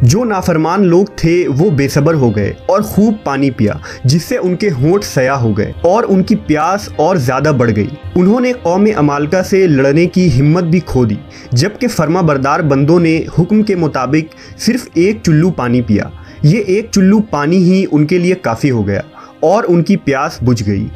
जो नाफरमान लोग थे वो बेसब्र हो गए और खूब पानी पिया, जिससे उनके होंठ सया हो गए और उनकी प्यास और ज़्यादा बढ़ गई। उन्होंने कौम अमालका से लड़ने की हिम्मत भी खो दी, जबकि फर्माबरदार बंदों ने हुक्म के मुताबिक सिर्फ एक चुल्लू पानी पिया। ये एक चुल्लू पानी ही उनके लिए काफ़ी हो गया और उनकी प्यास बुझ गई।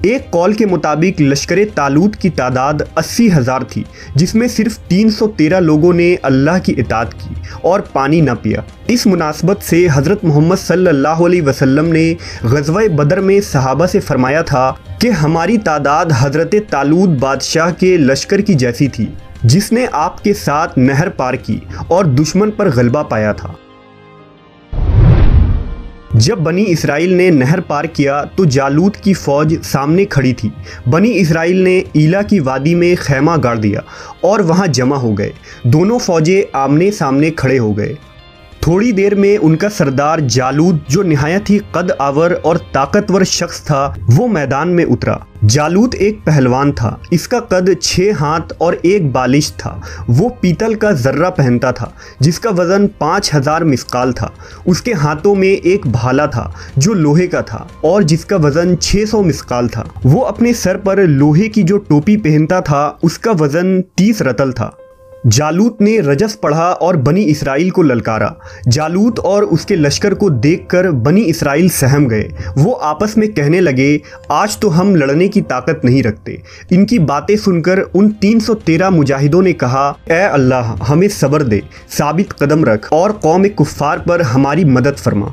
एक कौल के मुताबिक लश्कर तालूत की तादाद 80,000 थी, जिसमें सिर्फ 313 लोगों ने अल्लाह की इताअत की और पानी न पिया। इस मुनासबत से हज़रत मोहम्मद सल्लल्लाहु अलैहि वसल्लम ने ग़ज़वा बदर में सहाबा से फरमाया था कि हमारी तादाद हज़रत तालूत बादशाह के लश्कर की जैसी थी, जिसने आपके साथ नहर पार की और दुश्मन पर गलबा पाया था। जब बनी इसराइल ने नहर पार किया तो जालूत की फ़ौज सामने खड़ी थी। बनी इसराइल ने ईला की वादी में खैमा गाड़ दिया और वहां जमा हो गए। दोनों फ़ौजें आमने सामने खड़े हो गए। थोड़ी देर में उनका सरदार जालूत, जो निहायत ही कद आवर और ताकतवर शख्स था, वो मैदान में उतरा। जालूत एक पहलवान था। इसका कद 6 हाथ और 1 बालिश था। वो पीतल का जर्रा पहनता था जिसका वजन 5000 मिस्काल था। उसके हाथों में एक भाला था जो लोहे का था और जिसका वजन 600 मिस्काल था। वो अपने सर पर लोहे की जो टोपी पहनता था उसका वजन 30 रतल था। जालूत ने रजस पढ़ा और बनी इसराइल को ललकारा। जालूत और उसके लश्कर को देखकर बनी इसराइल सहम गए। वो आपस में कहने लगे, आज तो हम लड़ने की ताकत नहीं रखते। इनकी बातें सुनकर उन 313 मुजाहिदों ने कहा, ए अल्लाह, हमें सब्र दे, साबित कदम रख और कौम कुफ्फार पर हमारी मदद फरमा।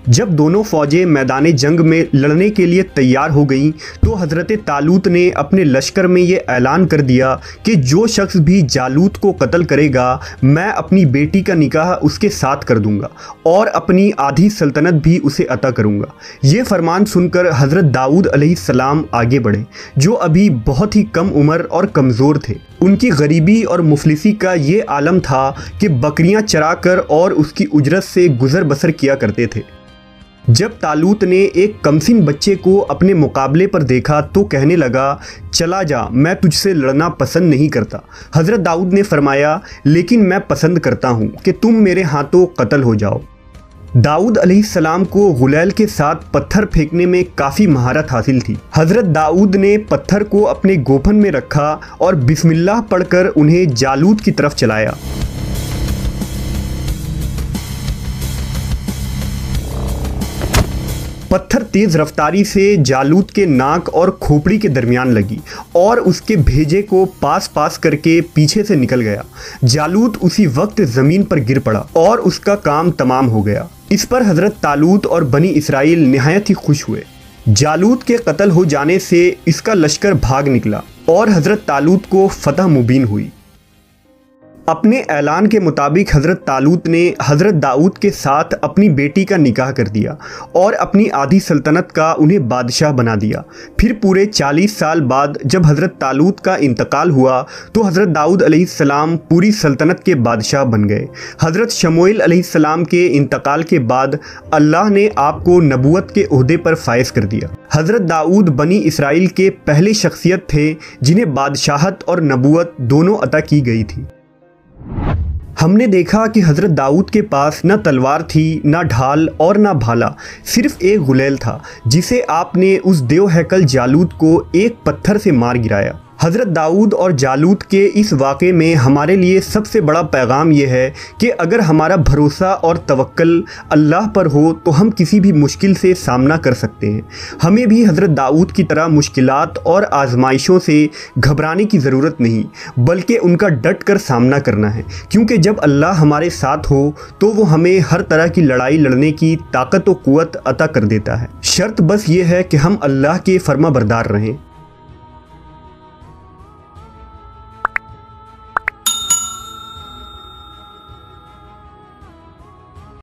जब दोनों फ़ौजें मैदान जंग में लड़ने के लिए तैयार हो गईं तो हज़रत तालूत ने अपने लश्कर में ये ऐलान कर दिया कि जो शख्स भी जालूत को कत्ल करेगा, मैं अपनी बेटी का निकाह उसके साथ कर दूंगा और अपनी आधी सल्तनत भी उसे अता करूंगा। ये फरमान सुनकर हज़रत दाऊद अलैहिस्सलाम आगे बढ़े, जो अभी बहुत ही कम उम्र और कमज़ोर थे। उनकी गरीबी और मुफलिसी का ये आलम था कि बकरियां चराकर और उसकी उजरत से गुजर बसर किया करते थे। जब तालूत ने एक कमसिन बच्चे को अपने मुकाबले पर देखा तो कहने लगा, चला जा, मैं तुझसे लड़ना पसंद नहीं करता। हज़रत दाऊद ने फरमाया, लेकिन मैं पसंद करता हूँ कि तुम मेरे हाथों कत्ल हो जाओ। दाऊद अलैहिस्सलाम को गुलैल के साथ पत्थर फेंकने में काफ़ी महारत हासिल थी। हज़रत दाऊद ने पत्थर को अपने गोफन में रखा और बिस्मिल्लाह पढ़कर उन्हें जालूत की तरफ चलाया। पत्थर तेज़ रफ्तारी से जालूत के नाक और खोपड़ी के दरमियान लगी और उसके भेजे को पास पास करके पीछे से निकल गया। जालूत उसी वक्त ज़मीन पर गिर पड़ा और उसका काम तमाम हो गया। इस पर हज़रत तालूत और बनी इसराइल निहायत ही खुश हुए। जालूत के कत्ल हो जाने से इसका लश्कर भाग निकला और हज़रत तालूत को फतह मुबीन हुई। अपने ऐलान के मुताबिक हज़रत तालूत ने हज़रत दाऊद के साथ अपनी बेटी का निकाह कर दिया और अपनी आधी सल्तनत का उन्हें बादशाह बना दिया। फिर पूरे 40 साल बाद जब हज़रत तालूत का इंतकाल हुआ तो हज़रत दाऊद अलैहिस्सलाम पूरी सल्तनत के बादशाह बन गए। हज़रत शमूएल अलैहिस्सलाम के इंतकाल के बाद अल्लाह ने आपको नबूवत के ओहदे पर फायज कर दिया। हज़रत दाऊद बनी इसराइल के पहले शख्सियत थे जिन्हें बादशाहत और नबूवत दोनों अता की गई थी। हमने देखा कि हज़रत दाऊद के पास न तलवार थी, न ढाल और न भाला, सिर्फ एक गुलेल था जिसे आपने उस देव हैकल जालूत को एक पत्थर से मार गिराया। हज़रत दाऊद और जालूत के इस वाक़े में हमारे लिए सबसे बड़ा पैगाम यह है कि अगर हमारा भरोसा और तवक्कल अल्लाह पर हो तो हम किसी भी मुश्किल से सामना कर सकते हैं। हमें भी हज़रत दाऊद की तरह मुश्किलात और आजमाइशों से घबराने की ज़रूरत नहीं, बल्कि उनका डट कर सामना करना है, क्योंकि जब अल्लाह हमारे साथ हो तो वो हमें हर तरह की लड़ाई लड़ने की ताकत व क़ुव्वत अता कर देता है। शर्त बस ये है कि हम अल्लाह के फर्माबरदार रहें।